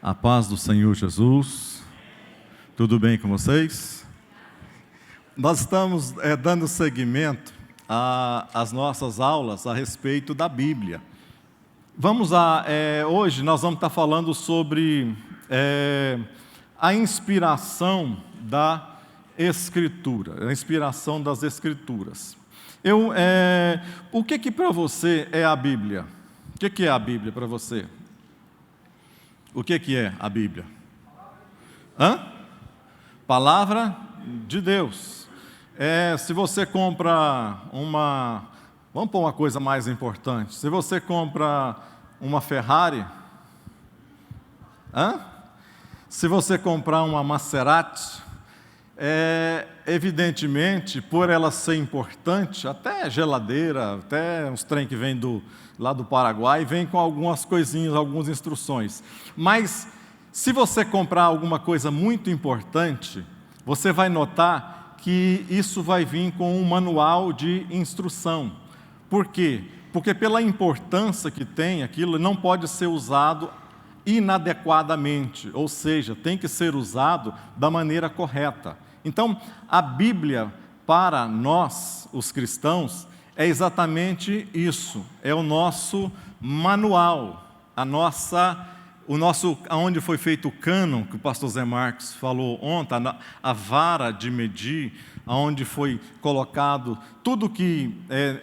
A paz do Senhor Jesus. Tudo bem com vocês? Nós estamos dando seguimento às nossas aulas a respeito da Bíblia. Hoje nós vamos estar falando sobre a inspiração da Escritura, a inspiração das Escrituras. O que para você é a Bíblia? O que é a Bíblia para você? O que é a Bíblia? Palavra de Deus. Se você compra vamos pôr uma coisa mais importante. Se você compra uma Ferrari, se você comprar uma Maserati, evidentemente, por ela ser importante, até geladeira, até uns trem que vem lá do Paraguai, vem com algumas coisinhas, algumas instruções. Mas, se você comprar alguma coisa muito importante, você vai notar que isso vai vir com um manual de instrução. Por quê? Porque pela importância que tem, aquilo não pode ser usado inadequadamente, ou seja, tem que ser usado da maneira correta. Então, a Bíblia, para nós, os cristãos, é exatamente isso, é o nosso manual, onde foi feito o cânon, que o pastor Zé Marques falou ontem, a vara de medir, onde foi colocado tudo que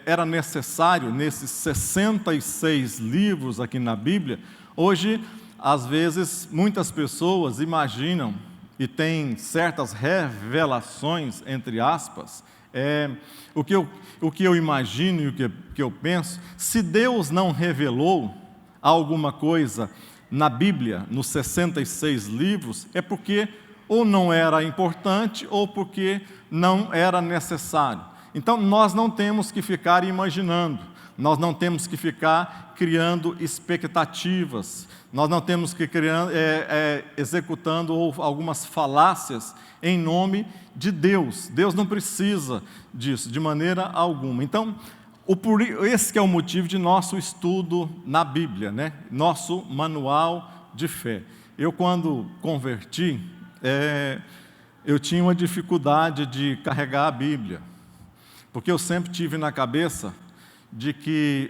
era necessário nesses 66 livros aqui na Bíblia. Hoje, às vezes, muitas pessoas imaginam, e tem certas revelações, entre aspas, o que eu imagino e o que eu penso, se Deus não revelou alguma coisa na Bíblia, nos 66 livros, é porque ou não era importante ou porque não era necessário. Então, nós não temos que ficar imaginando, nós não temos que ficar criando expectativas, nós não temos que executando algumas falácias em nome de Deus. Deus não precisa disso, de maneira alguma. Então, esse que é o motivo de nosso estudo na Bíblia, né? Nosso manual de fé. Eu, quando converti, eu tinha uma dificuldade de carregar a Bíblia, porque eu sempre tive na cabeça de que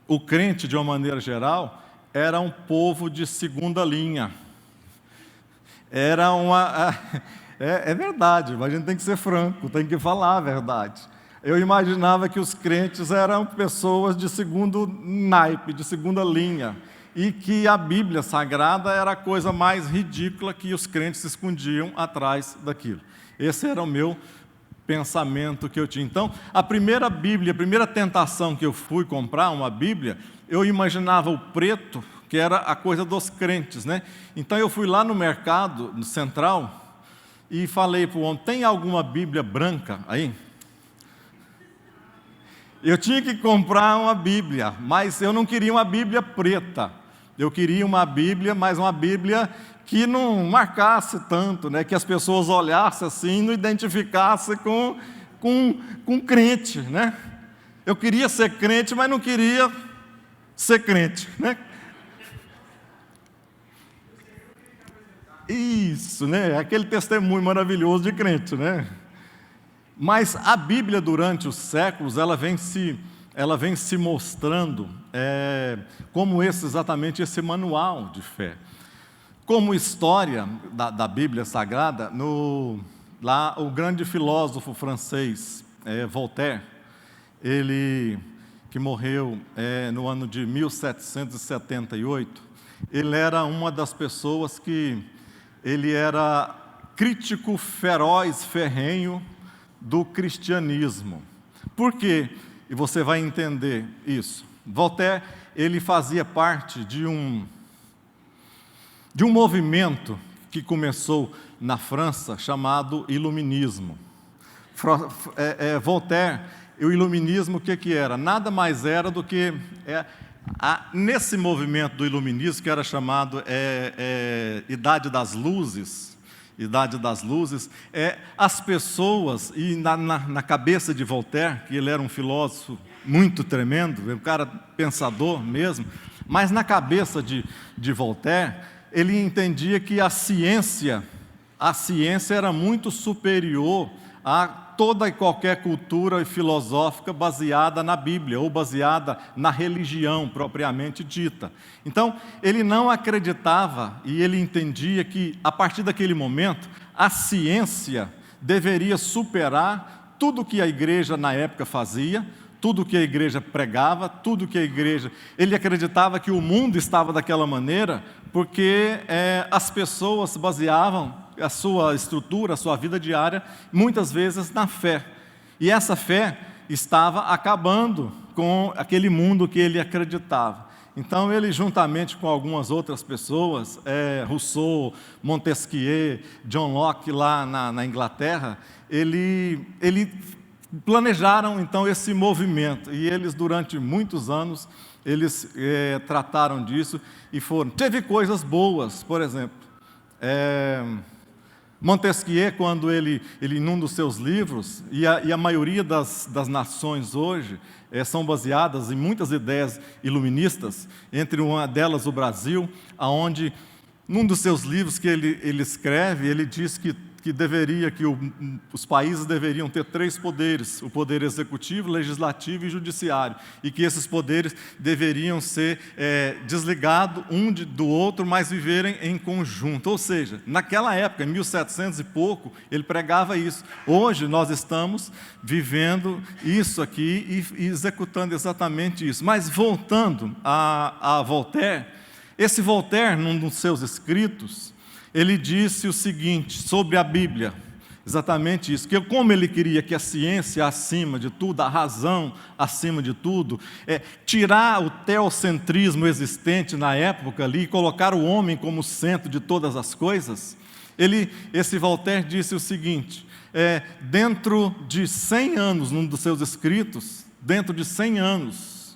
o crente, de uma maneira geral, era um povo de segunda linha. É verdade, mas a gente tem que ser franco, tem que falar a verdade. Eu imaginava que os crentes eram pessoas de segundo naipe, de segunda linha, e que a Bíblia Sagrada era a coisa mais ridícula, que os crentes se escondiam atrás daquilo. Esse era o meu pensamento que eu tinha. Então, a primeira tentação que eu fui comprar uma Bíblia, eu imaginava o preto, que era a coisa dos crentes, né? Então, eu fui lá no mercado, no Central, e falei para o homem: tem alguma Bíblia branca aí? Eu tinha que comprar uma Bíblia, mas eu não queria uma Bíblia preta. Eu queria uma Bíblia, mas uma Bíblia que não marcasse tanto, né? Que as pessoas olhassem assim e não identificassem com crente, né? Eu queria ser crente, mas não queria ser crente, né? Isso, né? Aquele testemunho maravilhoso de crente, né? Mas a Bíblia, durante os séculos, ela vem se mostrando como exatamente esse manual de fé. Como história da Bíblia Sagrada, o grande filósofo francês, Voltaire, ele que morreu no ano de 1778, ele era uma das pessoas que ele era crítico feroz, ferrenho do cristianismo. Por quê? E você vai entender isso. Voltaire, ele fazia parte de um movimento que começou na França, chamado Iluminismo. Voltaire, o Iluminismo, o que era? Nada mais era do que, nesse movimento do Iluminismo, que era chamado Idade das Luzes, as pessoas, e na cabeça de Voltaire, que ele era um filósofo muito tremendo, um cara pensador mesmo, Mas na cabeça de Voltaire, ele entendia que a ciência era muito superior a toda e qualquer cultura filosófica baseada na Bíblia ou baseada na religião propriamente dita. Então, ele não acreditava e ele entendia que, a partir daquele momento, a ciência deveria superar tudo que a igreja na época fazia, tudo que a igreja pregava, tudo que a igreja... Ele acreditava que o mundo estava daquela maneira porque as pessoas baseavam a sua estrutura, a sua vida diária, muitas vezes na fé. E essa fé estava acabando com aquele mundo que ele acreditava. Então, ele, juntamente com algumas outras pessoas, Rousseau, Montesquieu, John Locke, lá na Inglaterra, ele planejaram, então, esse movimento. E eles, durante muitos anos, eles trataram disso e foram... Teve coisas boas, por exemplo... Montesquieu, quando ele num dos seus livros, e a maioria das nações hoje são baseadas em muitas ideias iluministas, entre uma delas o Brasil, onde, num dos seus livros que ele escreve, ele diz que os países deveriam ter 3 poderes, o poder executivo, legislativo e judiciário, e que esses poderes deveriam ser desligados um do outro, mas viverem em conjunto. Ou seja, naquela época, em 1700 e pouco, ele pregava isso. Hoje nós estamos vivendo isso aqui e executando exatamente isso. Mas voltando a Voltaire, esse Voltaire, num dos seus escritos, ele disse o seguinte sobre a Bíblia, exatamente isso, que como ele queria que a ciência acima de tudo, a razão acima de tudo, tirar o teocentrismo existente na época ali e colocar o homem como centro de todas as coisas, esse Voltaire disse o seguinte, dentro de 100 anos, num dos seus escritos, dentro de 100 anos,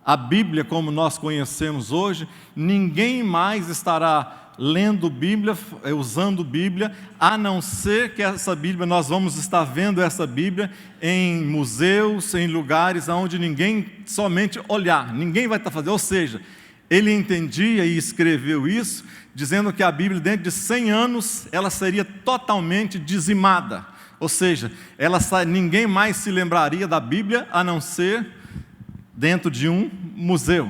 a Bíblia como nós conhecemos hoje, ninguém mais estará lendo Bíblia, usando Bíblia, a não ser que essa Bíblia, nós vamos estar vendo essa Bíblia em museus, em lugares onde ninguém somente olhar, ninguém vai estar fazendo, ou seja, ele entendia e escreveu isso, dizendo que a Bíblia dentro de 100 anos, ela seria totalmente dizimada, ou seja, ninguém mais se lembraria da Bíblia, a não ser dentro de um museu.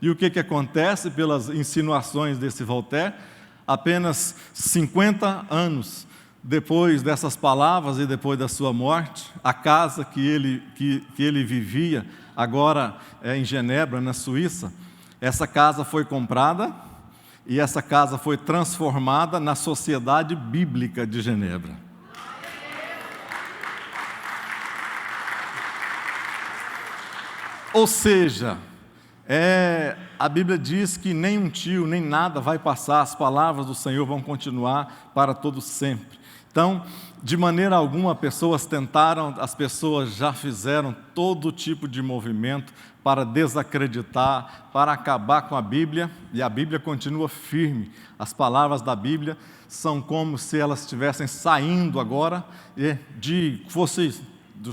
E o que acontece pelas insinuações desse Voltaire? Apenas 50 anos depois dessas palavras e depois da sua morte, a casa que ele vivia, agora em Genebra, na Suíça, essa casa foi comprada e essa casa foi transformada na Sociedade Bíblica de Genebra. Ou seja, a Bíblia diz que nem um tio, nem nada vai passar, as palavras do Senhor vão continuar para todo sempre. Então, de maneira alguma, as pessoas já fizeram todo tipo de movimento para desacreditar, para acabar com a Bíblia, e a Bíblia continua firme. As palavras da Bíblia são como se elas estivessem saindo agora,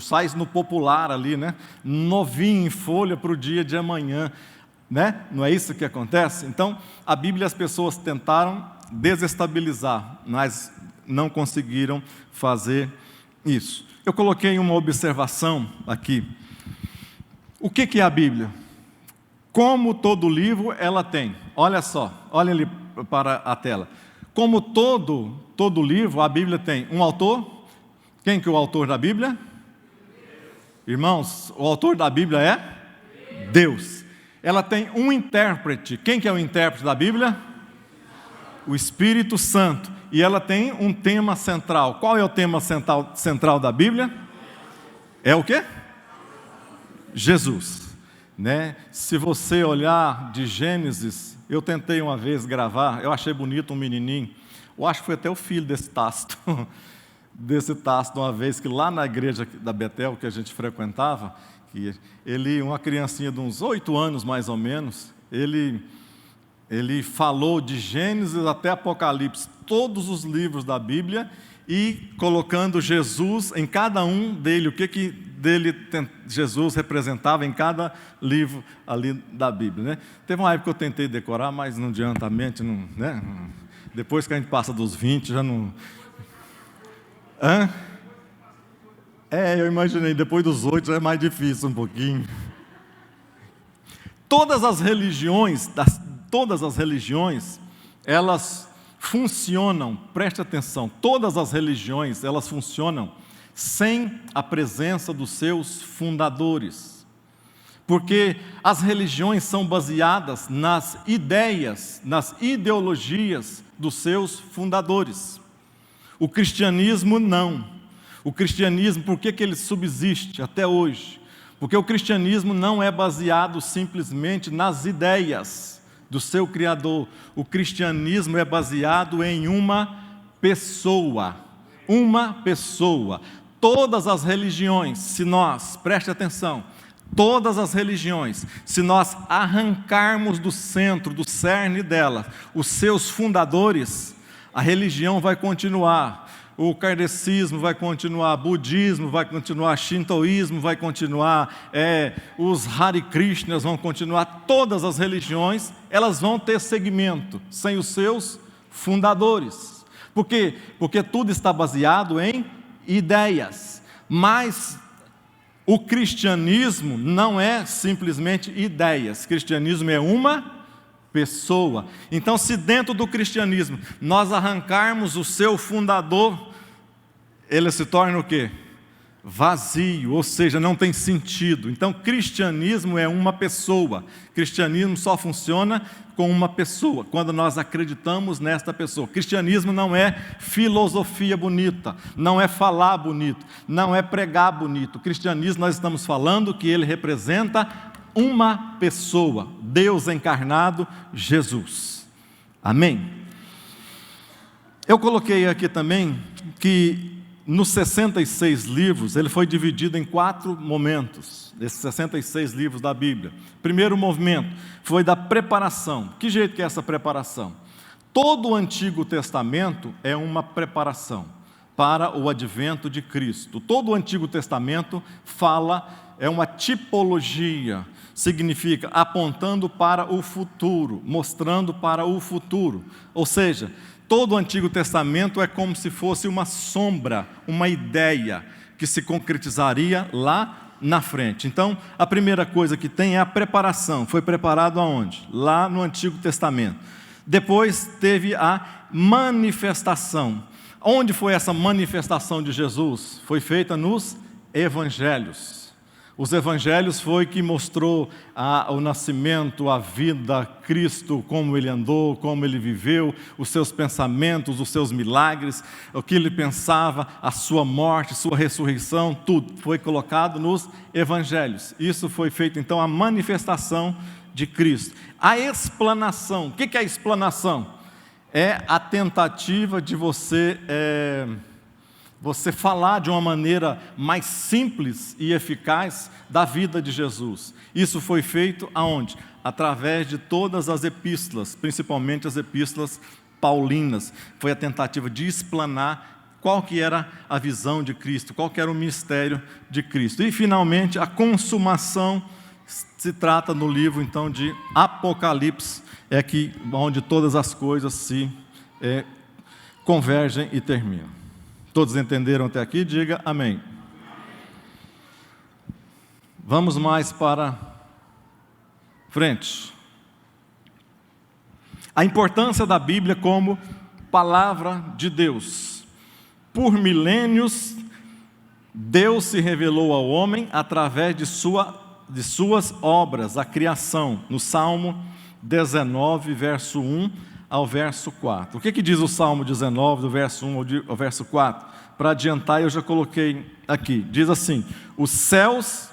sais no popular ali, né? Novinho em folha para o dia de amanhã, né? Não é isso que acontece? Então, a Bíblia as pessoas tentaram desestabilizar, mas não conseguiram fazer isso. Eu coloquei uma observação aqui. O que é a Bíblia? Como todo livro, ela tem. Olha só, olha ali para a tela. Como todo livro, a Bíblia tem um autor. Quem que é o autor da Bíblia? Irmãos, o autor da Bíblia é Deus. Ela tem um intérprete. Quem que é o intérprete da Bíblia? O Espírito Santo. E ela tem um tema central. Qual é o tema central da Bíblia? É o quê? Jesus. Né? Se você olhar de Gênesis, eu tentei uma vez gravar, eu achei bonito um menininho, eu acho que foi até o filho desse Tasto, uma vez que lá na igreja da Betel, que a gente frequentava, uma criancinha de uns 8 anos mais ou menos, ele falou de Gênesis até Apocalipse, todos os livros da Bíblia, e colocando Jesus em cada um dele, o que dele Jesus representava em cada livro ali da Bíblia, né? Teve uma época que eu tentei decorar, mas não adianta, a mente não, né? Depois que a gente passa dos 20, já não... Hã? Eu imaginei, depois dos 8 já é mais difícil um pouquinho. Todas as religiões, elas funcionam, preste atenção, todas as religiões, elas funcionam sem a presença dos seus fundadores. Porque as religiões são baseadas nas ideias, nas ideologias dos seus fundadores. O cristianismo não. O cristianismo, por que ele subsiste até hoje? Porque o cristianismo não é baseado simplesmente nas ideias do seu Criador. O cristianismo é baseado em uma pessoa. Uma pessoa. Todas as religiões, se nós, preste atenção, todas as religiões, se nós arrancarmos do centro, do cerne dela, os seus fundadores, a religião vai continuar. O kardecismo vai continuar, budismo vai continuar, shintoísmo vai continuar, os Hare Krishnas vão continuar, todas as religiões, elas vão ter segmento, sem os seus fundadores. Por quê? Porque tudo está baseado em ideias, mas o cristianismo não é simplesmente ideias, cristianismo é uma pessoa. Então, se dentro do cristianismo nós arrancarmos o seu fundador, ele se torna o quê? Vazio, ou seja, não tem sentido. Então, cristianismo é uma pessoa. Cristianismo só funciona com uma pessoa, quando nós acreditamos nesta pessoa. Cristianismo não é filosofia bonita, não é falar bonito, não é pregar bonito. Cristianismo, nós estamos falando que ele representa uma pessoa, Deus encarnado, Jesus. Amém? Eu coloquei aqui também que nos 66 livros, ele foi dividido em 4 momentos, esses 66 livros da Bíblia. Primeiro movimento foi da preparação. Que jeito que é essa preparação? Todo o Antigo Testamento é uma preparação para o advento de Cristo. Todo o Antigo Testamento é uma tipologia, significa apontando para o futuro, mostrando para o futuro. Ou seja, todo o Antigo Testamento é como se fosse uma sombra, uma ideia que se concretizaria lá na frente. Então, a primeira coisa que tem é a preparação. Foi preparado aonde? Lá no Antigo Testamento. Depois teve a manifestação. Onde foi essa manifestação de Jesus? Foi feita nos Evangelhos. Os Evangelhos foi que mostrou o nascimento, a vida, Cristo, como Ele andou, como Ele viveu, os seus pensamentos, os seus milagres, o que Ele pensava, a sua morte, sua ressurreição, tudo foi colocado nos Evangelhos. Isso foi feito, então, a manifestação de Cristo. A explanação, o que é a explanação? É a tentativa de você falar de uma maneira mais simples e eficaz da vida de Jesus. Isso foi feito aonde? Através de todas as epístolas, principalmente as epístolas paulinas. Foi a tentativa de explanar qual que era a visão de Cristo, qual que era o mistério de Cristo. E, finalmente, a consumação se trata no livro, então, de Apocalipse, onde todas as coisas se convergem e terminam. Todos entenderam até aqui? Diga amém. Vamos mais para frente. A importância da Bíblia como palavra de Deus. Por milênios, Deus se revelou ao homem através de suas obras, a criação, no Salmo 19, verso 1 ao verso 4. O que diz o Salmo 19, do verso 1 ao verso 4? Para adiantar, eu já coloquei aqui. Diz assim: os céus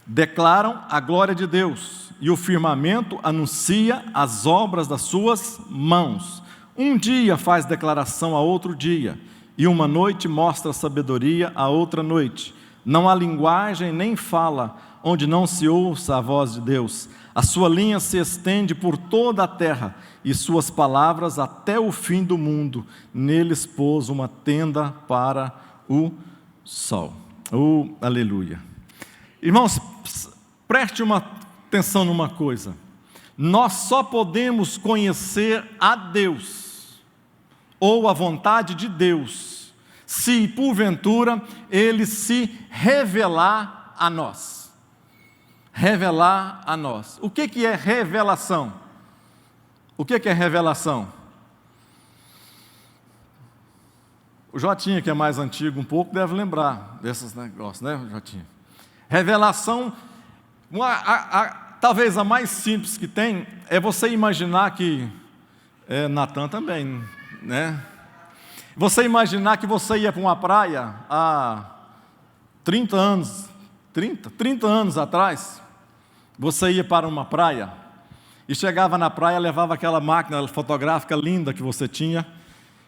declaram a glória de Deus, e o firmamento anuncia as obras das suas mãos. Um dia faz declaração a outro dia, e uma noite mostra sabedoria a outra noite. Não há linguagem nem fala onde não se ouça a voz de Deus. A sua linha se estende por toda a terra, e suas palavras até o fim do mundo. Neles pôs uma tenda para o sol. Aleluia. Irmãos, preste uma atenção numa coisa. Nós só podemos conhecer a Deus, ou a vontade de Deus, se porventura Ele se revelar a nós. Revelar a nós. O que é revelação? O que é revelação? O Jotinha, que é mais antigo um pouco, deve lembrar desses negócios, né, Jotinha? Revelação, talvez a mais simples que tem, é você imaginar que, Natan também, né? Você imaginar que você ia para uma praia há 30 anos atrás, você ia para uma praia, e chegava na praia, levava aquela máquina fotográfica linda que você tinha,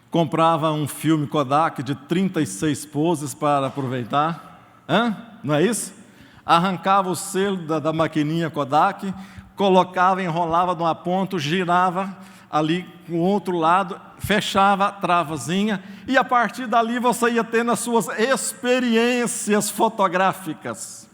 comprava um filme Kodak de 36 poses para aproveitar, não é isso? Arrancava o selo da maquininha Kodak, colocava, enrolava de uma ponta, girava ali com o outro lado, fechava a travazinha, e a partir dali você ia tendo as suas experiências fotográficas.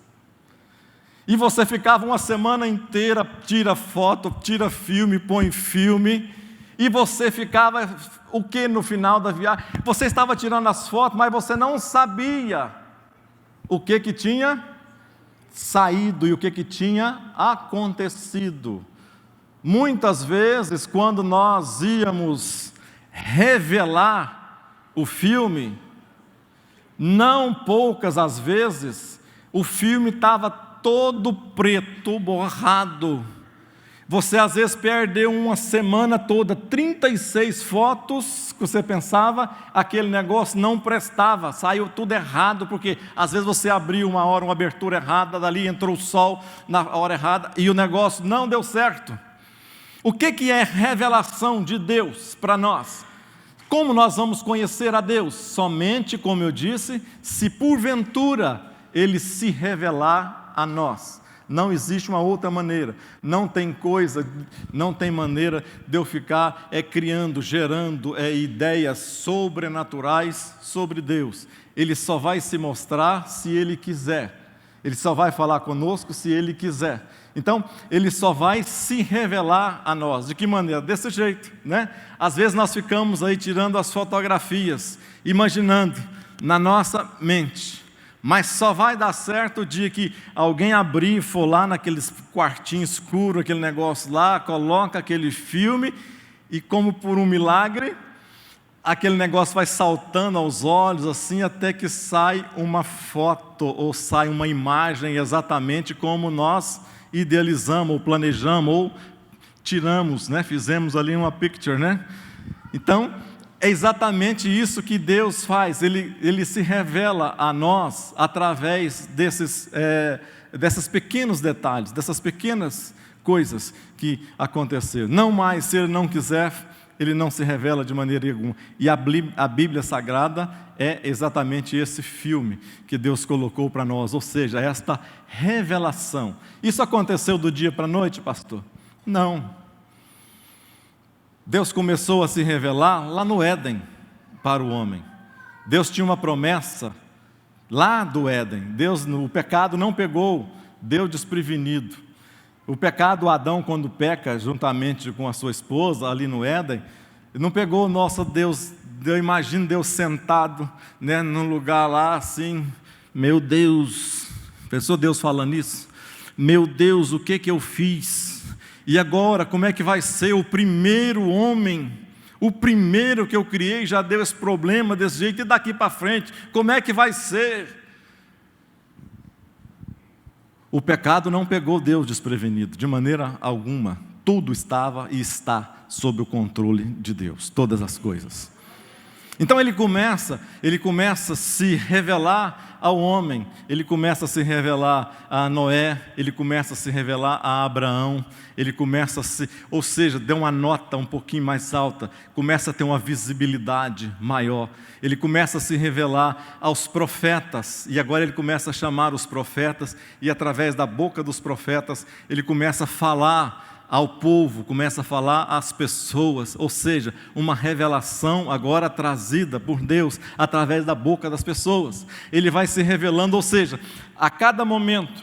E você ficava uma semana inteira, tira foto, tira filme, põe filme, e você ficava, o que no final da viagem? Você estava tirando as fotos, mas você não sabia o que tinha saído e o que tinha acontecido. Muitas vezes, quando nós íamos revelar o filme, não poucas as vezes, o filme estava todo preto, borrado. Você às vezes perdeu uma semana toda, 36 fotos, que você pensava, aquele negócio não prestava, saiu tudo errado, porque às vezes você abriu uma hora, uma abertura errada, dali entrou o sol na hora errada, e o negócio não deu certo. O que é revelação de Deus para nós? Como nós vamos conhecer a Deus? Somente, como eu disse, se porventura Ele se revelar a nós. Não existe uma outra maneira, não tem maneira de eu ficar criando, gerando ideias sobrenaturais sobre Deus. Ele só vai se mostrar se Ele quiser, Ele só vai falar conosco se Ele quiser. Então, Ele só vai se revelar a nós. De que maneira? Desse jeito, né? Às vezes nós ficamos aí tirando as fotografias, imaginando na nossa mente. Mas só vai dar certo o dia que alguém abrir e for lá naqueles quartinhos escuros, aquele negócio lá, coloca aquele filme e, como por um milagre, aquele negócio vai saltando aos olhos assim até que sai uma foto ou sai uma imagem exatamente como nós idealizamos ou planejamos ou tiramos, né? Fizemos ali uma picture, né? Então, é exatamente isso que Deus faz, Ele se revela a nós através desses pequenos detalhes, dessas pequenas coisas que aconteceram. Não mais, se Ele não quiser, Ele não se revela de maneira alguma. E a Bíblia Sagrada é exatamente esse filme que Deus colocou para nós, ou seja, esta revelação. Isso aconteceu do dia para a noite, pastor? Não. Deus começou a se revelar lá no Éden para o homem. Deus tinha uma promessa lá do Éden. O pecado não pegou, Deus desprevenido. O pecado, Adão, quando peca juntamente com a sua esposa ali no Éden, não pegou, nossa, Deus, eu imagino Deus sentado, né, num lugar lá assim, meu Deus, pensou Deus falando isso? Meu Deus, o que eu fiz? E agora, como é que vai ser o primeiro homem? O primeiro que eu criei já deu esse problema desse jeito, e daqui para frente, como é que vai ser? O pecado não pegou Deus desprevenido, de maneira alguma. Tudo estava e está sob o controle de Deus, todas as coisas. Então ele começa a se revelar ao homem, ele começa a se revelar a Noé, ele começa a se revelar a Abraão, ou seja, deu uma nota um pouquinho mais alta, começa a ter uma visibilidade maior, ele começa a se revelar aos profetas, e agora ele começa a chamar os profetas, e através da boca dos profetas, ele começa a falar ao povo, começa a falar às pessoas, ou seja, uma revelação agora trazida por Deus através da boca das pessoas. Ele vai se revelando, ou seja, a cada momento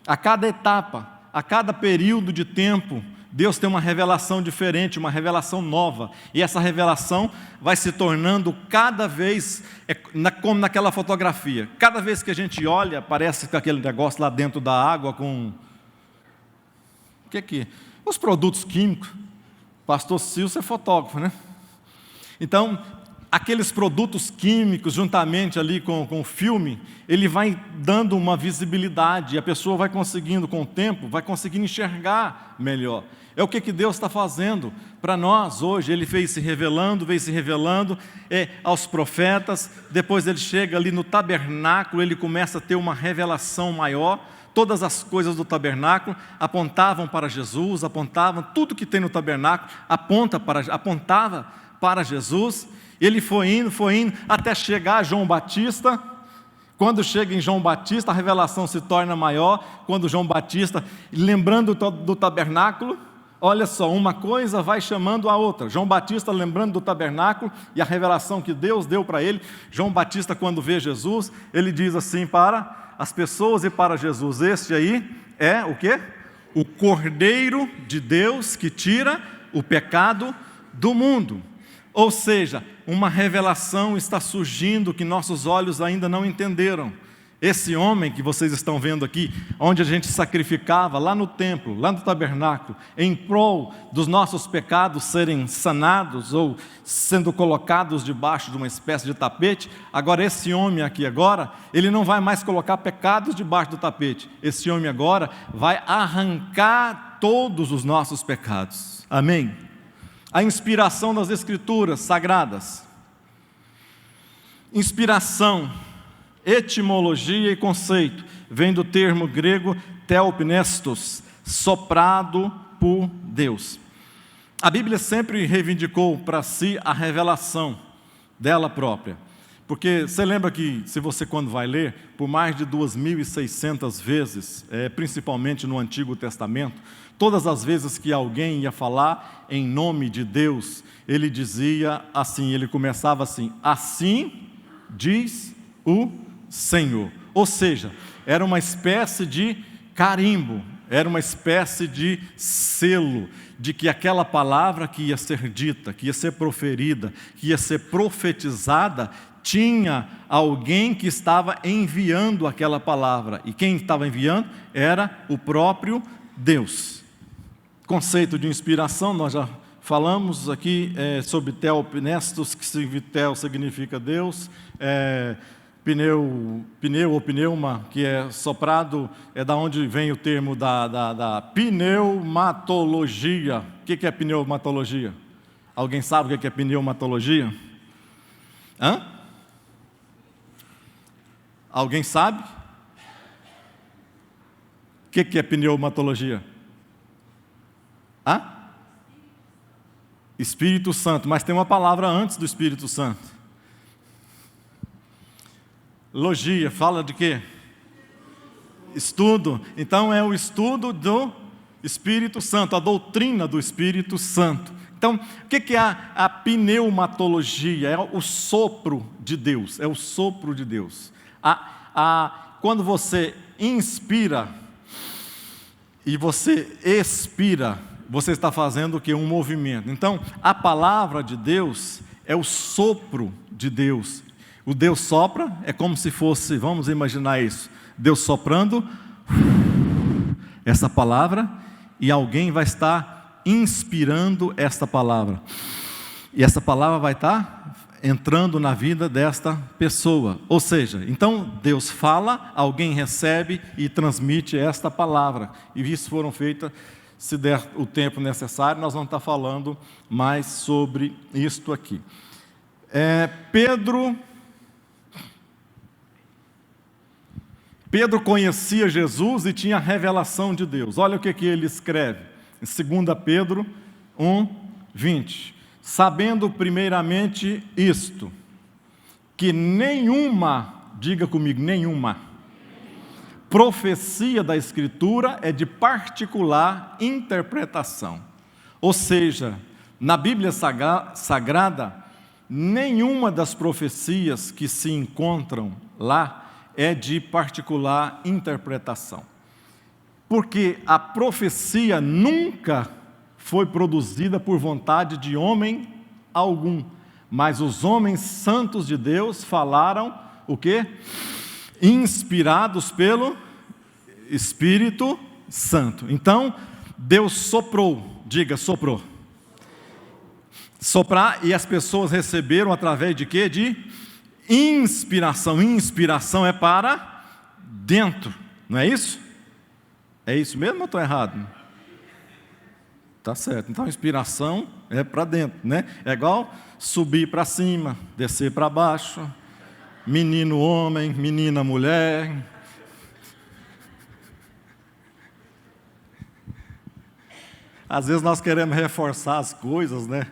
A cada etapa, a cada período de tempo, Deus tem uma revelação diferente, uma revelação nova. E essa revelação vai se tornando cada vez, como naquela fotografia. Cada vez que a gente olha, parece que aquele negócio lá dentro da água com... O que é que? Os produtos químicos. Pastor Silvio é fotógrafo, né? Então, aqueles produtos químicos, juntamente ali com o filme, ele vai dando uma visibilidade, e a pessoa vai conseguindo, com o tempo, vai conseguindo enxergar melhor. É o que Deus está fazendo para nós hoje. Ele veio se revelando aos profetas, depois ele chega ali no tabernáculo, ele começa a ter uma revelação maior. Todas as coisas do tabernáculo apontavam para Jesus, tudo que tem no tabernáculo apontava para Jesus. Ele foi indo, até chegar a João Batista. Quando chega em João Batista, a revelação se torna maior. Quando João Batista, lembrando do tabernáculo, olha só, uma coisa vai chamando a outra. João Batista lembrando do tabernáculo e a revelação que Deus deu para ele. João Batista, quando vê Jesus, ele diz assim para as pessoas e para Jesus: este aí é o quê? O Cordeiro de Deus que tira o pecado do mundo. Ou seja, uma revelação está surgindo que nossos olhos ainda não entenderam. Esse homem que vocês estão vendo aqui, onde a gente sacrificava lá no templo, lá no tabernáculo, em prol dos nossos pecados serem sanados ou sendo colocados debaixo de uma espécie de tapete, agora esse homem aqui agora, ele não vai mais colocar pecados debaixo do tapete. Esse homem agora vai arrancar todos os nossos pecados. Amém? A inspiração das Escrituras Sagradas. Inspiração, etimologia e conceito, vem do termo grego theopnestos, soprado por Deus. A Bíblia sempre reivindicou para si a revelação dela própria. Porque você lembra que, se você quando vai ler, por mais de 2.600 vezes, principalmente no Antigo Testamento, todas as vezes que alguém ia falar em nome de Deus, ele dizia assim, ele começava assim: assim diz o Senhor. Ou seja, era uma espécie de carimbo, era uma espécie de selo, de que aquela palavra que ia ser dita, que ia ser proferida, que ia ser profetizada, tinha alguém que estava enviando aquela palavra. E quem estava enviando era o próprio Deus. Conceito de inspiração, nós já falamos aqui sobre theopnestos, que theo significa Deus, pneu ou pneuma, que é soprado, é da onde vem o termo da pneumatologia. O que é pneumatologia? Alguém sabe o que é pneumatologia? Alguém sabe? O que é pneumatologia? Espírito Santo, mas tem uma palavra antes do Espírito Santo. Logia, fala de quê? Estudo. Então é o estudo do Espírito Santo, a doutrina do Espírito Santo. Então, o que é a pneumatologia? É o sopro de Deus, é o sopro de Deus. Quando você inspira e você expira, você está fazendo o quê? Um movimento. Então, a palavra de Deus é o sopro de Deus. O Deus sopra, é como se fosse, vamos imaginar isso, Deus soprando essa palavra, e alguém vai estar inspirando esta palavra. E essa palavra vai estar entrando na vida desta pessoa. Ou seja, então Deus fala, alguém recebe e transmite esta palavra. E isso foram feitas, se der o tempo necessário, nós vamos estar falando mais sobre isto aqui. Pedro conhecia Jesus e tinha a revelação de Deus. Olha o que ele escreve, em 2 Pedro 1:20. Sabendo primeiramente isto, que nenhuma, diga comigo, nenhuma, profecia da Escritura é de particular interpretação. Ou seja, na Bíblia Sagrada, nenhuma das profecias que se encontram lá é de particular interpretação. Porque a profecia nunca foi produzida por vontade de homem algum, mas os homens santos de Deus falaram o quê? Inspirados pelo Espírito Santo. Então, Deus soprou, diga, soprou. Soprar, e as pessoas receberam através de quê? De inspiração. Inspiração é para dentro, não é isso? É isso mesmo ou estou errado? Tá certo. Então, inspiração é para dentro, né? É igual subir para cima, descer para baixo, menino homem, menina mulher. Às vezes nós queremos reforçar as coisas, né?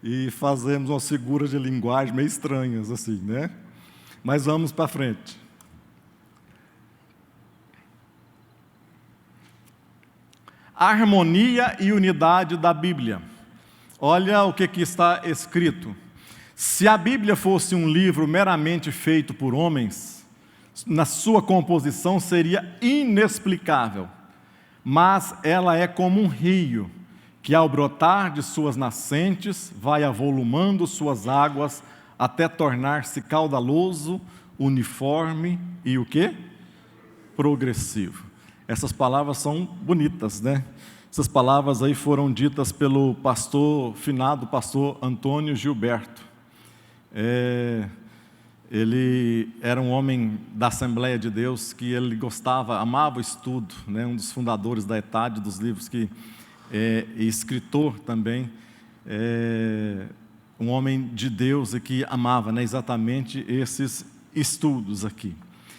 E fazemos umas figuras de linguagem meio estranhas, assim, né? Mas vamos para frente. A harmonia e unidade da Bíblia. Olha o que está escrito. Se a Bíblia fosse um livro meramente feito por homens, na sua composição seria inexplicável. Mas ela é como um rio, que ao brotar de suas nascentes, vai avolumando suas águas até tornar-se caudaloso, uniforme e o quê? Progressivo. Essas palavras são bonitas, né? Essas palavras aí foram ditas pelo finado pastor Antônio Gilberto. Ele era um homem da Assembleia de Deus, que ele gostava, amava o estudo, né? Um dos fundadores da ETAD, dos livros que e escritor também, um homem de Deus e que amava, né, exatamente esses estudos aqui.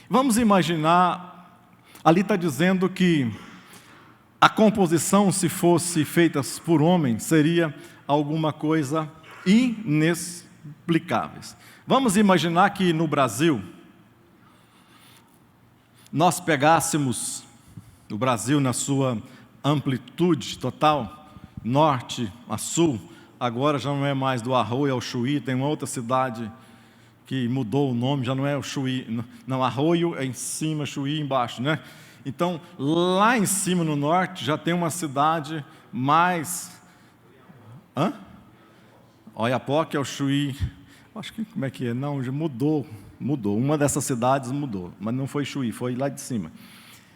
Vamos imaginar, ali está dizendo que a composição, se fosse feita por homem, seria alguma coisa inexplicável. Vamos imaginar que no Brasil, nós pegássemos o Brasil na sua amplitude total, norte a sul, agora já não é mais do Arroio ao Chuí, tem uma outra cidade que mudou o nome, já não é o Chuí, não, Arroio é em cima, Chuí embaixo, né? Então, lá em cima no norte, já tem uma cidade mais... Oiapoque é o Chuí, acho que, como é que é? Não, já mudou, uma dessas cidades mudou, mas não foi Chuí, foi lá de cima.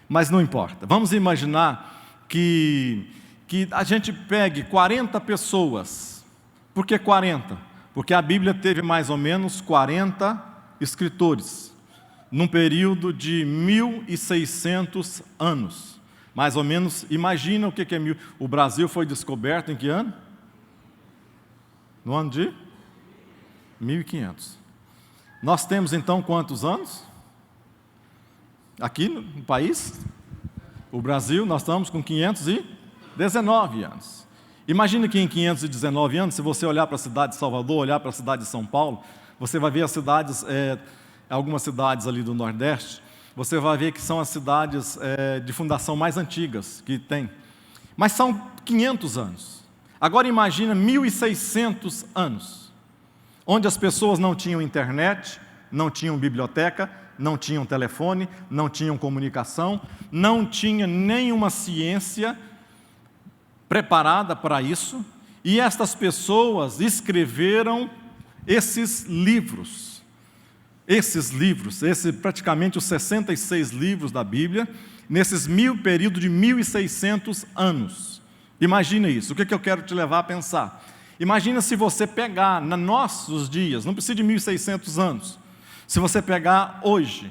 Mas não importa, vamos imaginar que a gente pegue 40 pessoas. Por que 40? Porque a Bíblia teve mais ou menos 40 escritores, num período de 1.600 anos. Mais ou menos, imagina o que é mil. O Brasil foi descoberto em que ano? No ano de 1500. Nós temos então quantos anos? Aqui no país? O Brasil, nós estamos com 519 anos. Imagina que em 519 anos, se você olhar para a cidade de Salvador, olhar para a cidade de São Paulo, você vai ver as cidades, algumas cidades ali do Nordeste, você vai ver que são as cidades de fundação mais antigas que tem. Mas são 500 anos. Agora imagina 1.600 anos, onde as pessoas não tinham internet, não tinham biblioteca, não tinham telefone, não tinham comunicação, não tinha nenhuma ciência preparada para isso, e estas pessoas escreveram esses livros, praticamente os 66 livros da Bíblia, nesses período de 1.600 anos. Imagina isso, o que eu quero te levar a pensar? Imagina se você pegar, nos nossos dias, não precisa de 1.600 anos, se você pegar hoje,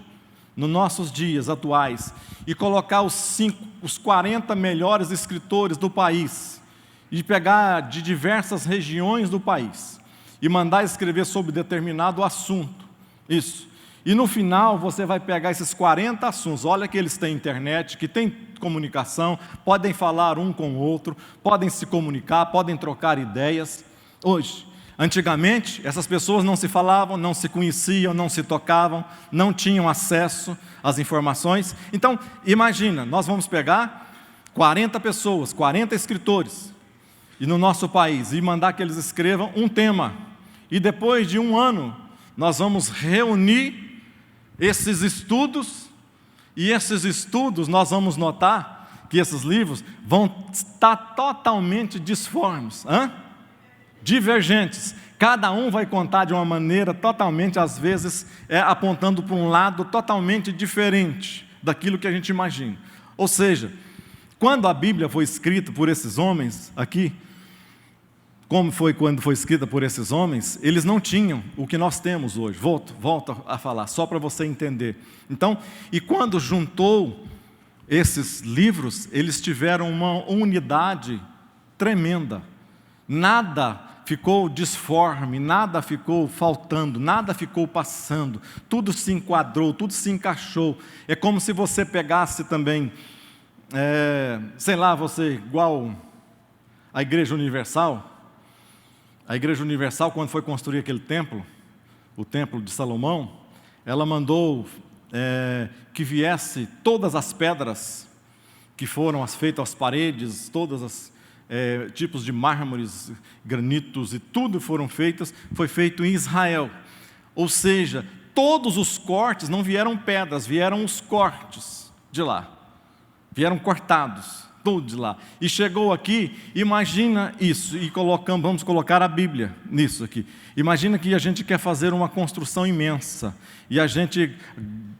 nos nossos dias atuais, e colocar os 40 melhores escritores do país, e pegar de diversas regiões do país, e mandar escrever sobre determinado assunto, isso. E no final você vai pegar esses 40 assuntos, olha que eles têm internet, que têm comunicação, podem falar um com o outro, podem se comunicar, podem trocar ideias. Hoje, antigamente, essas pessoas não se falavam, não se conheciam, não se tocavam, não tinham acesso às informações. Então, imagina, nós vamos pegar 40 pessoas, 40 escritores, e no nosso país, e mandar que eles escrevam um tema. E depois de um ano, nós vamos reunir esses estudos, e esses estudos nós vamos notar que esses livros vão estar totalmente disformes, divergentes. Cada um vai contar de uma maneira totalmente, às vezes, apontando para um lado totalmente diferente daquilo que a gente imagina. Ou seja, quando a Bíblia foi escrita por esses homens aqui, como foi quando foi escrita por esses homens, eles não tinham o que nós temos hoje. Volto a falar, só para você entender. Então, e quando juntou esses livros, eles tiveram uma unidade tremenda. Nada ficou disforme, nada ficou faltando, nada ficou passando. Tudo se enquadrou, tudo se encaixou. É como se você pegasse também, você igual a Igreja Universal. A Igreja Universal, quando foi construir aquele templo, o Templo de Salomão, ela mandou que viesse todas as pedras que foram feitas às paredes, todas as tipos de mármores, granitos e tudo foi feito em Israel. Ou seja, todos os cortes não vieram pedras, vieram os cortes de lá, vieram cortados. Tudo de lá. E chegou aqui, imagina isso, e vamos colocar a Bíblia nisso aqui. Imagina que a gente quer fazer uma construção imensa, e a gente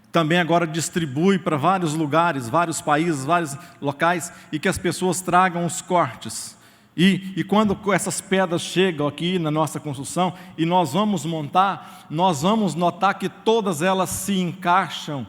também agora distribui para vários lugares, vários países, vários locais, e que as pessoas tragam os cortes. E quando essas pedras chegam aqui na nossa construção, e nós vamos montar, nós vamos notar que todas elas se encaixam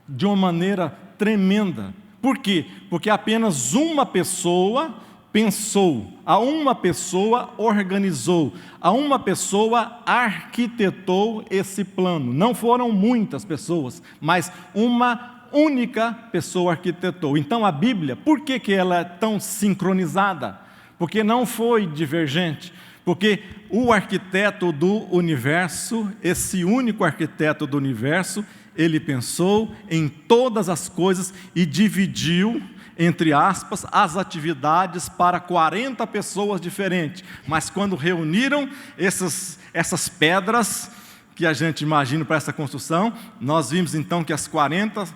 de uma maneira tremenda. Por quê? Porque apenas uma pessoa pensou, a uma pessoa organizou, a uma pessoa arquitetou esse plano. Não foram muitas pessoas, mas uma única pessoa arquitetou. Então a Bíblia, por que ela é tão sincronizada? Porque não foi divergente. Porque o arquiteto do universo, esse único arquiteto do universo, ele pensou em todas as coisas e dividiu, entre aspas, as atividades para 40 pessoas diferentes. Mas quando reuniram essas pedras que a gente imagina para essa construção, nós vimos então que as 40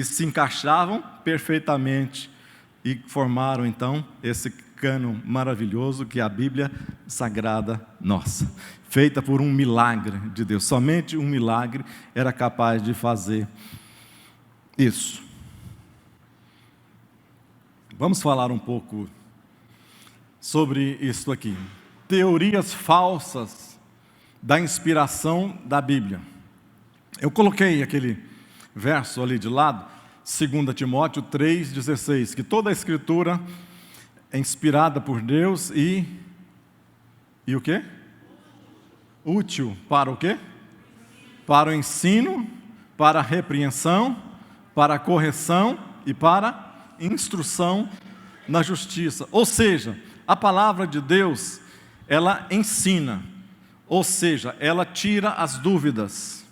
se encaixavam perfeitamente e formaram então esse cânon maravilhoso que é a Bíblia Sagrada nossa, feita por um milagre de Deus. Somente um milagre era capaz de fazer isso. Vamos falar um pouco sobre isso aqui. Teorias falsas da inspiração da Bíblia. Eu coloquei aquele verso ali de lado, 2 Timóteo 3,16, que toda a Escritura é inspirada por Deus e o quê? Útil para o quê? Para o ensino, para a repreensão, para a correção e para a instrução na justiça. Ou seja, a palavra de Deus, ela ensina, ou seja, ela tira as dúvidas,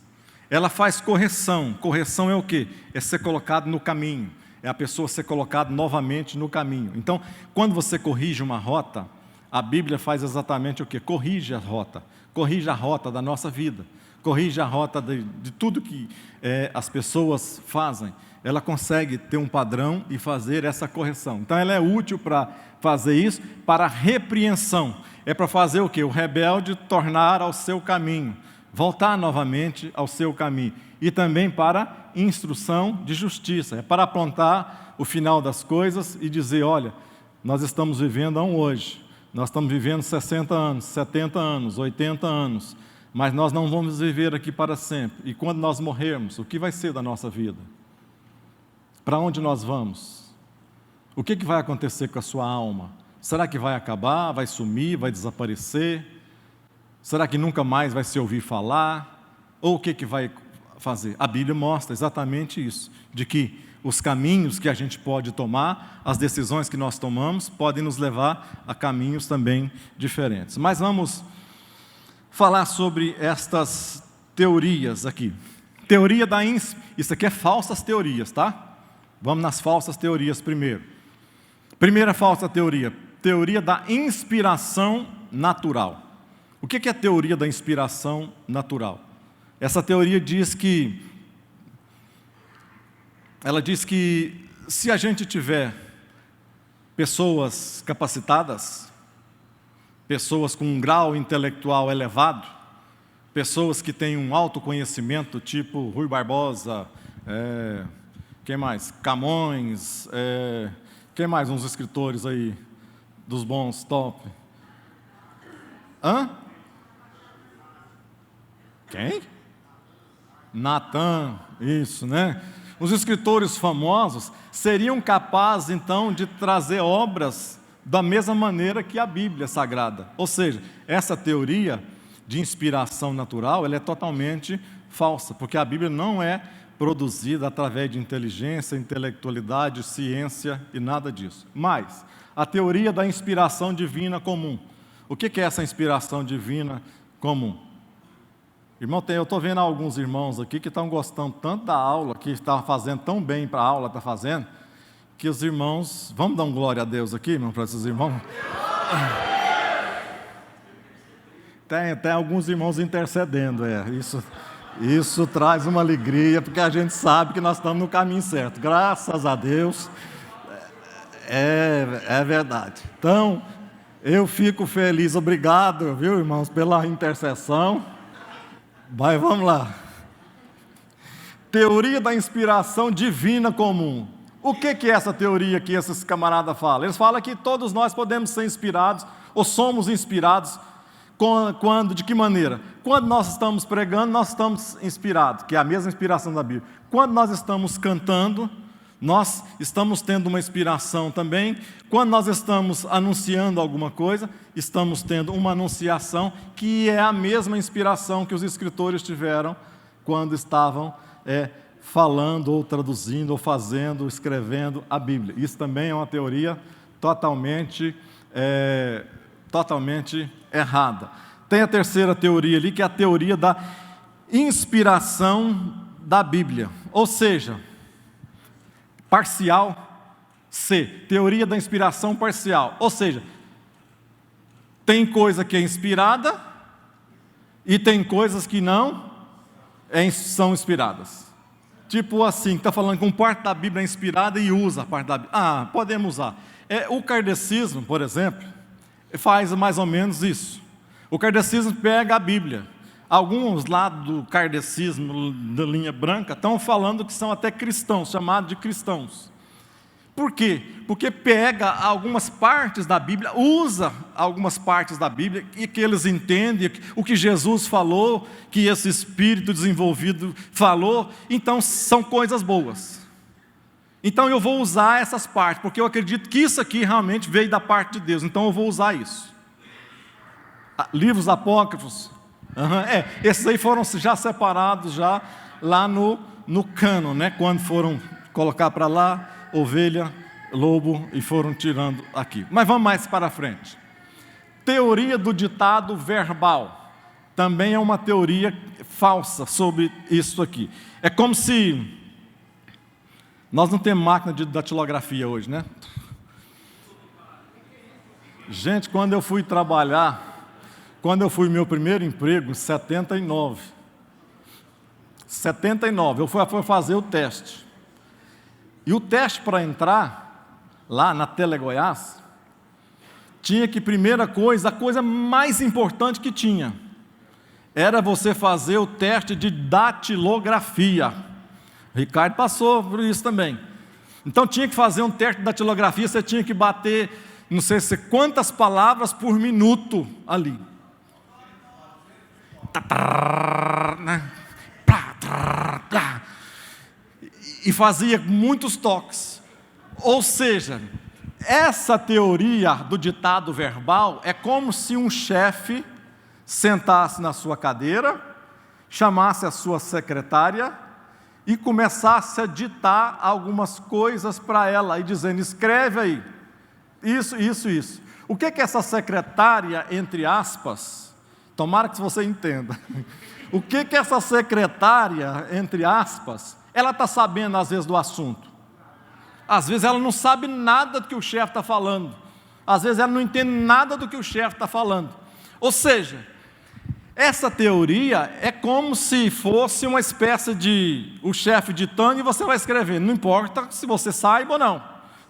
ela faz correção. Correção é o quê? É ser colocado no caminho, é a pessoa ser colocada novamente no caminho. Então, quando você corrige uma rota, a Bíblia faz exatamente o quê? Corrige a rota da nossa vida, corrige a rota de tudo que as pessoas fazem. Ela consegue ter um padrão e fazer essa correção. Então, ela é útil para fazer isso, para repreensão. É para fazer o quê? O rebelde tornar ao seu caminho, voltar novamente ao seu caminho. E também para instrução de justiça, é para apontar o final das coisas e dizer, olha, nós estamos vivendo hoje, nós estamos vivendo 60 anos, 70 anos, 80 anos, mas nós não vamos viver aqui para sempre. E quando nós morrermos, o que vai ser da nossa vida? Para onde nós vamos? O que vai acontecer com a sua alma? Será que vai acabar, vai sumir, vai desaparecer? Será que nunca mais vai se ouvir falar? Ou o que vai fazer? A Bíblia mostra exatamente isso, de que os caminhos que a gente pode tomar, as decisões que nós tomamos, podem nos levar a caminhos também diferentes. Mas vamos falar sobre estas teorias aqui. Teoria da isso aqui é falsas teorias, tá? Vamos nas falsas teorias primeiro. Primeira falsa teoria, teoria da inspiração natural. O que é a teoria da inspiração natural? Essa teoria diz que se a gente tiver pessoas capacitadas, pessoas com um grau intelectual elevado, pessoas que têm um autoconhecimento, tipo Rui Barbosa, quem mais? Camões, quem mais? Uns escritores aí, dos bons, top. Hã? Quem? Natan, isso, né? Os escritores famosos seriam capazes, então, de trazer obras da mesma maneira que a Bíblia Sagrada. Ou seja, essa teoria de inspiração natural, ela é totalmente falsa, porque a Bíblia não é produzida através de inteligência, intelectualidade, ciência e nada disso. Mas, a teoria da inspiração divina comum. O que é essa inspiração divina comum? Irmão, eu estou vendo alguns irmãos aqui que estão gostando tanto da aula, que estão fazendo tão bem para a aula, está fazendo, que os irmãos... Vamos dar um glória a Deus aqui, irmão, para esses irmãos? Tem alguns irmãos intercedendo, Isso traz uma alegria, porque a gente sabe que nós estamos no caminho certo. Graças a Deus, é verdade. Então, eu fico feliz. Obrigado, viu, irmãos, pela intercessão. Mas vamos lá. Teoria da inspiração divina comum. O que é essa teoria que esses camaradas falam? Eles falam que todos nós podemos ser inspirados, ou somos inspirados, quando, de que maneira? Quando nós estamos pregando, nós estamos inspirados, que é a mesma inspiração da Bíblia. Quando nós estamos cantando, nós estamos tendo uma inspiração também. Quando nós estamos anunciando alguma coisa, estamos tendo uma anunciação, que é a mesma inspiração que os escritores tiveram quando estavam falando, ou traduzindo, ou fazendo, escrevendo a Bíblia. Isso também é uma teoria totalmente errada. Tem a terceira teoria ali, que é a teoria da inspiração da Bíblia. Ou seja, parcial C, teoria da inspiração parcial. Ou seja, tem coisa que é inspirada e tem coisas que não são inspiradas. Tipo assim, está falando que uma parte da Bíblia é inspirada e usa a parte da Bíblia. Podemos usar. O kardecismo, por exemplo, faz mais ou menos isso. O kardecismo pega a Bíblia. Alguns lá do kardecismo, da linha branca, estão falando que são até cristãos, chamados de cristãos. Por quê? Porque pega algumas partes da Bíblia, usa algumas partes da Bíblia, e que eles entendem o que Jesus falou, que esse Espírito desenvolvido falou, então são coisas boas. Então eu vou usar essas partes, porque eu acredito que isso aqui realmente veio da parte de Deus, então eu vou usar isso. Livros apócrifos, esses aí foram já separados já lá no cânon, né? Quando foram colocar para lá, ovelha, lobo, e foram tirando aqui. Mas vamos mais para frente. Teoria do ditado verbal. Também é uma teoria falsa sobre isso aqui. É como se... Nós não temos máquina de datilografia hoje, né? Gente, quando eu fui trabalhar... Quando eu fui meu primeiro emprego, em 79, eu fui fazer o teste. E o teste para entrar lá na Tele Goiás, tinha que, primeira coisa, a coisa mais importante que tinha, era você fazer o teste de datilografia. O Ricardo passou por isso também. Então tinha que fazer um teste de datilografia, você tinha que bater, não sei quantas palavras por minuto ali. E fazia muitos toques. Ou seja, essa teoria do ditado verbal é como se um chefe sentasse na sua cadeira, chamasse a sua secretária e começasse a ditar algumas coisas para ela, e dizendo: escreve aí, isso. O que é essa secretária, entre aspas, tomara que você entenda, o que é essa secretária, entre aspas, ela está sabendo às vezes do assunto, às vezes ela não sabe nada do que o chefe está falando, às vezes ela não entende nada do que o chefe está falando. Ou seja, essa teoria é como se fosse uma espécie de o chefe ditando e você vai escrever, não importa se você saiba ou não,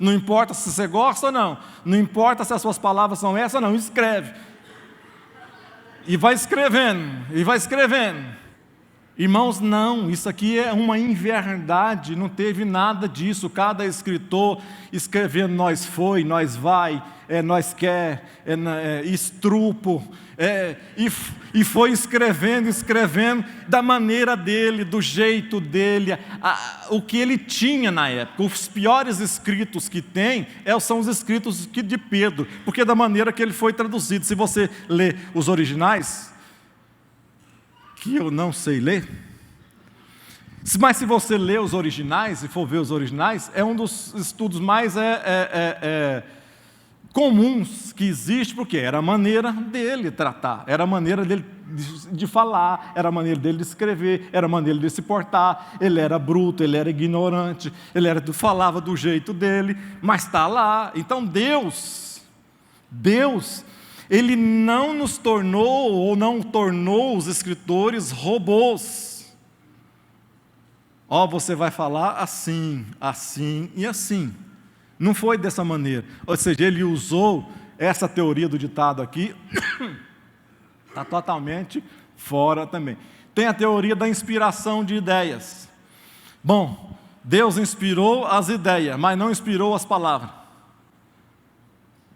Não importa se você gosta ou não. Não importa se as suas palavras são essas ou não. Escreve. E vai escrevendo. E vai escrevendo. Irmãos, não, isso aqui é uma inverdade, não teve nada disso. Cada escritor escrevendo nós foi, nós vai, nós quer, estrupo, e foi escrevendo da maneira dele, do jeito dele, o que ele tinha na época. Os piores escritos que tem são os escritos de Pedro, porque da maneira que ele foi traduzido. Se você lê os originais, que eu não sei ler, mas se você ler os originais, e for ver os originais, é um dos estudos mais comuns que existe, porque era a maneira dele tratar, era a maneira dele de falar, era a maneira dele de escrever, era a maneira dele de se portar. Ele era bruto, ele era ignorante, falava do jeito dele, mas está lá. Então Deus, Ele não nos tornou, ou não tornou os escritores robôs. Você vai falar assim, assim e assim. Não foi dessa maneira. Ou seja, ele usou essa teoria do ditado aqui, está totalmente fora também. Tem a teoria da inspiração de ideias. Bom, Deus inspirou as ideias, mas não inspirou as palavras.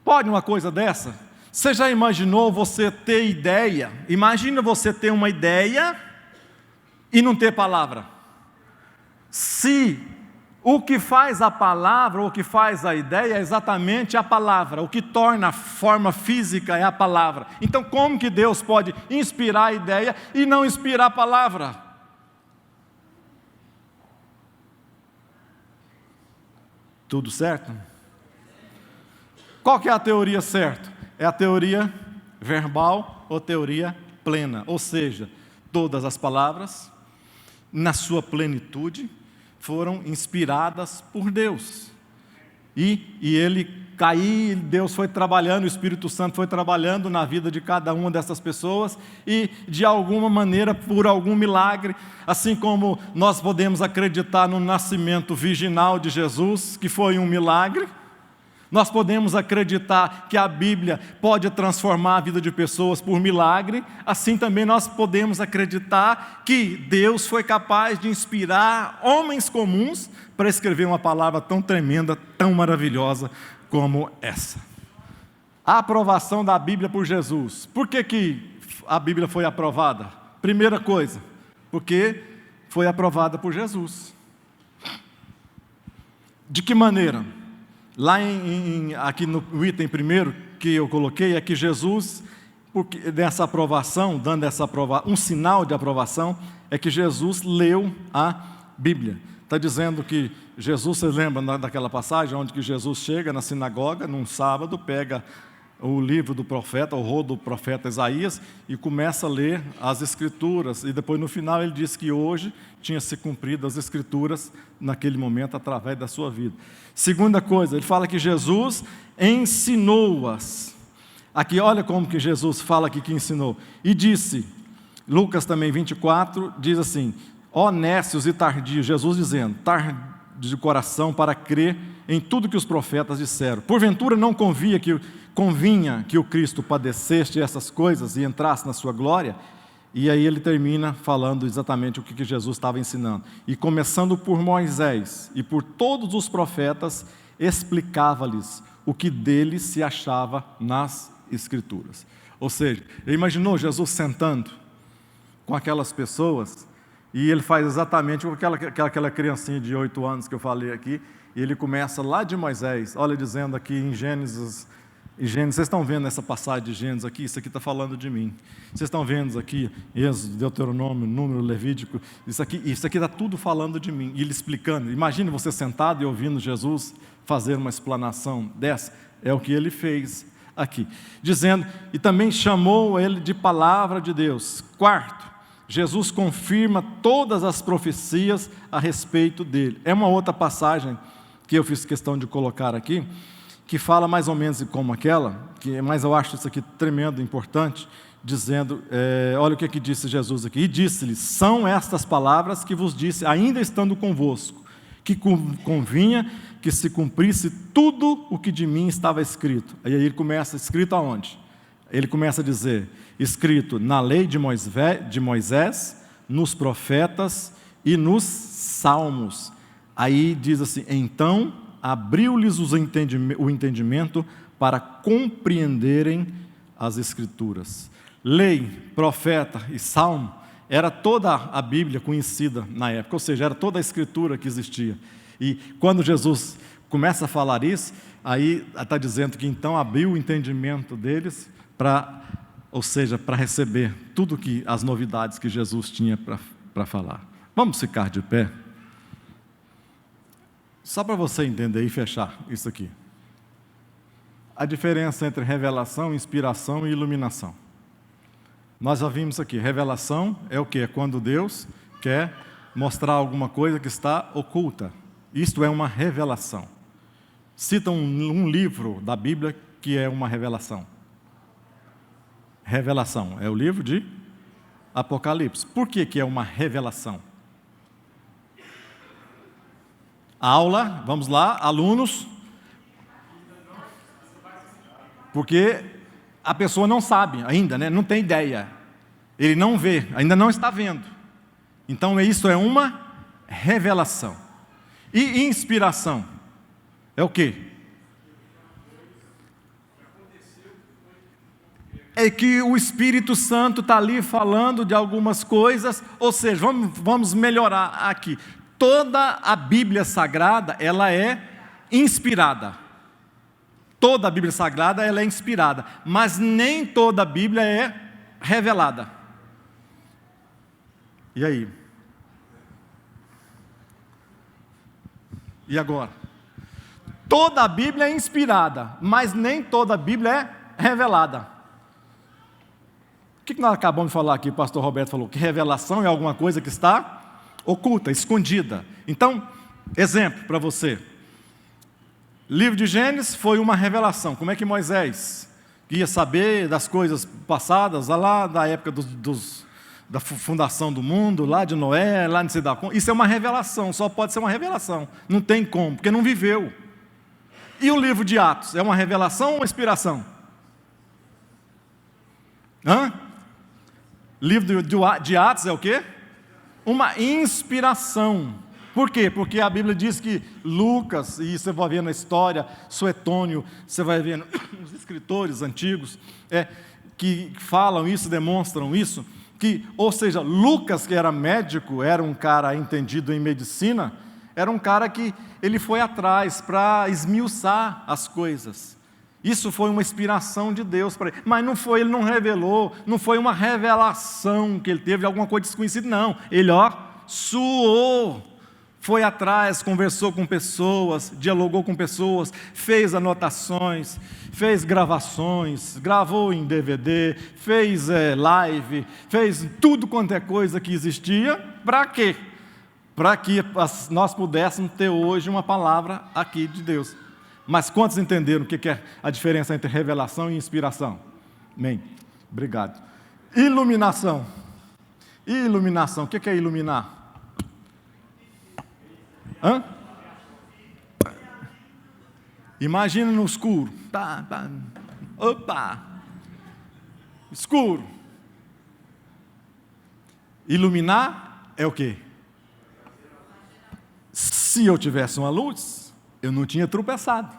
Pode uma coisa dessa? Você já imaginou você ter ideia? Imagina você ter uma ideia e não ter palavra. Se o que faz a palavra, ou o que faz a ideia é exatamente a palavra, o que torna a forma física é a palavra. Então como que Deus pode inspirar a ideia e não inspirar a palavra? Tudo certo? Qual que é a teoria certa? É a teoria verbal ou teoria plena, ou seja, todas as palavras, na sua plenitude, foram inspiradas por Deus. E ele caiu, Deus foi trabalhando, o Espírito Santo foi trabalhando na vida de cada uma dessas pessoas, e de alguma maneira, por algum milagre, assim como nós podemos acreditar no nascimento virginal de Jesus, que foi um milagre, nós podemos acreditar que a Bíblia pode transformar a vida de pessoas por milagre, assim também nós podemos acreditar que Deus foi capaz de inspirar homens comuns para escrever uma palavra tão tremenda, tão maravilhosa como essa. A aprovação da Bíblia por Jesus. Por que a Bíblia foi aprovada? Primeira coisa, porque foi aprovada por Jesus. De que maneira? Lá aqui no item primeiro que eu coloquei, é que Jesus, porque dessa aprovação, dando essa aprovação, um sinal de aprovação, é que Jesus leu a Bíblia. Está dizendo que Jesus, você lembra daquela passagem, onde que Jesus chega na sinagoga, num sábado, pega o livro do profeta, o rolo do profeta Isaías, e começa a ler as Escrituras, e depois no final ele diz que hoje tinha se cumprido as Escrituras naquele momento através da sua vida. Segunda coisa, ele fala que Jesus ensinou-as. Aqui olha como que Jesus fala aqui que ensinou. E disse, Lucas também 24, diz assim, ó nécios e tardios, Jesus dizendo, tardios de coração para crer em tudo que os profetas disseram. Porventura não convinha que o Cristo padecesse essas coisas e entrasse na sua glória? E aí ele termina falando exatamente o que Jesus estava ensinando. E começando por Moisés e por todos os profetas, explicava-lhes o que deles se achava nas Escrituras. Ou seja, ele imaginou Jesus sentando com aquelas pessoas, e ele faz exatamente aquela criancinha de 8 anos que eu falei aqui, e ele começa lá de Moisés, olha, dizendo aqui em Gênesis, vocês estão vendo essa passagem de Gênesis aqui? Isso aqui está falando de mim. Vocês estão vendo aqui, Êxodo, Deuteronômio, Número, Levítico, isso aqui está tudo falando de mim. E ele explicando, imagine você sentado e ouvindo Jesus fazer uma explanação dessa, é o que ele fez aqui. Dizendo, e também chamou ele de palavra de Deus. Quarto, Jesus confirma todas as profecias a respeito dele. É uma outra passagem que eu fiz questão de colocar aqui, que fala mais ou menos como aquela, mas eu acho isso aqui tremendo, importante, dizendo, olha o que disse Jesus aqui, e disse-lhes, são estas palavras que vos disse, ainda estando convosco, que convinha que se cumprisse tudo o que de mim estava escrito. Aí ele começa, escrito aonde? Ele começa a dizer, escrito na lei de Moisés, nos profetas e nos salmos. Aí diz assim, então abriu-lhes o entendimento para compreenderem as Escrituras. Lei, profeta e salmo era toda a Bíblia conhecida na época, ou seja, era toda a Escritura que existia. E quando Jesus começa a falar isso, aí está dizendo que então abriu o entendimento deles ou seja, para receber tudo as novidades que Jesus tinha para falar. Vamos ficar de pé? Só para você entender e fechar isso aqui. A diferença entre revelação, inspiração e iluminação. Nós já vimos aqui, revelação é o quê? É quando Deus quer mostrar alguma coisa que está oculta. Isto é uma revelação. Cita um livro da Bíblia que é uma revelação. Revelação é o livro de Apocalipse. Por que é uma revelação? Aula, vamos lá, alunos. Porque a pessoa não sabe ainda, né? Não tem ideia. Ele não vê, ainda não está vendo. Então isso é uma revelação. E inspiração é o quê? É que o Espírito Santo está ali falando de algumas coisas, ou seja, vamos melhorar aqui. Toda a Bíblia Sagrada, ela é inspirada. Toda a Bíblia Sagrada, ela é inspirada, mas nem toda a Bíblia é revelada. E aí? E agora? Toda a Bíblia é inspirada, mas nem toda a Bíblia é revelada. O que nós acabamos de falar aqui? O pastor Roberto falou que revelação é alguma coisa que está oculta, escondida. Então, exemplo para você. Livro de Gênesis foi uma revelação. Como é que Moisés ia saber das coisas passadas, lá da época da fundação do mundo, lá de Noé, lá não sei da conta. Isso é uma revelação, só pode ser uma revelação. Não tem como, porque não viveu. E o livro de Atos, é uma revelação ou uma inspiração? Livro de Atos é o quê? Uma inspiração. Por quê? Porque a Bíblia diz que Lucas, e você vai ver na história, Suetônio, você vai ver nos escritores antigos, que falam isso, demonstram isso, ou seja, Lucas, que era médico, era um cara entendido em medicina, era um cara que ele foi atrás para esmiuçar as coisas. Isso foi uma inspiração de Deus para ele. Mas não foi, ele não revelou, não foi uma revelação que ele teve de alguma coisa desconhecida, não. Ele, suou, foi atrás, conversou com pessoas, dialogou com pessoas, fez anotações, fez gravações, gravou em DVD, fez live, fez tudo quanto é coisa que existia. Para quê? Para que nós pudéssemos ter hoje uma palavra aqui de Deus. Mas quantos entenderam o que é a diferença entre revelação e inspiração? Amém. Obrigado. Iluminação. Iluminação. O que é iluminar? Imagina no escuro. Opa! Escuro. Iluminar é o quê? Se eu tivesse uma luz, eu não tinha tropeçado.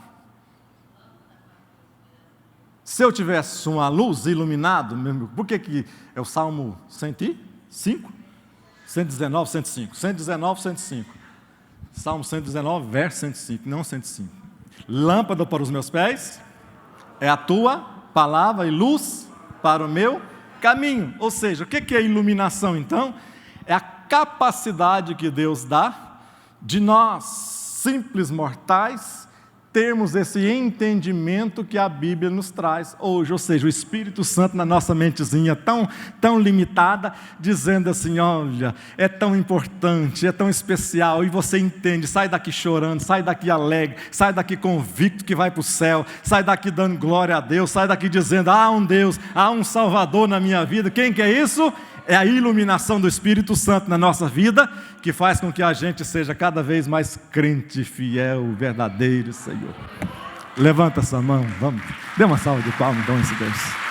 Se eu tivesse uma luz iluminado, por que é o Salmo 105? 119, 105. 119, 105. Salmo 119, verso 105, não 105. Lâmpada para os meus pés é a tua palavra e luz para o meu caminho. Ou seja, o que é iluminação então? É a capacidade que Deus dá de nós, simples mortais, termos esse entendimento que a Bíblia nos traz hoje, ou seja, o Espírito Santo na nossa mentezinha tão limitada, dizendo assim, olha, é tão importante, é tão especial, e você entende, sai daqui chorando, sai daqui alegre, sai daqui convicto que vai para o céu, sai daqui dando glória a Deus, sai daqui dizendo, há um Deus, há um Salvador na minha vida. Quem que é isso? é a iluminação do Espírito Santo na nossa vida que faz com que a gente seja cada vez mais crente, fiel, verdadeiro, Senhor. Levanta essa mão, vamos. Dê uma salva de palmas, então, esse Deus.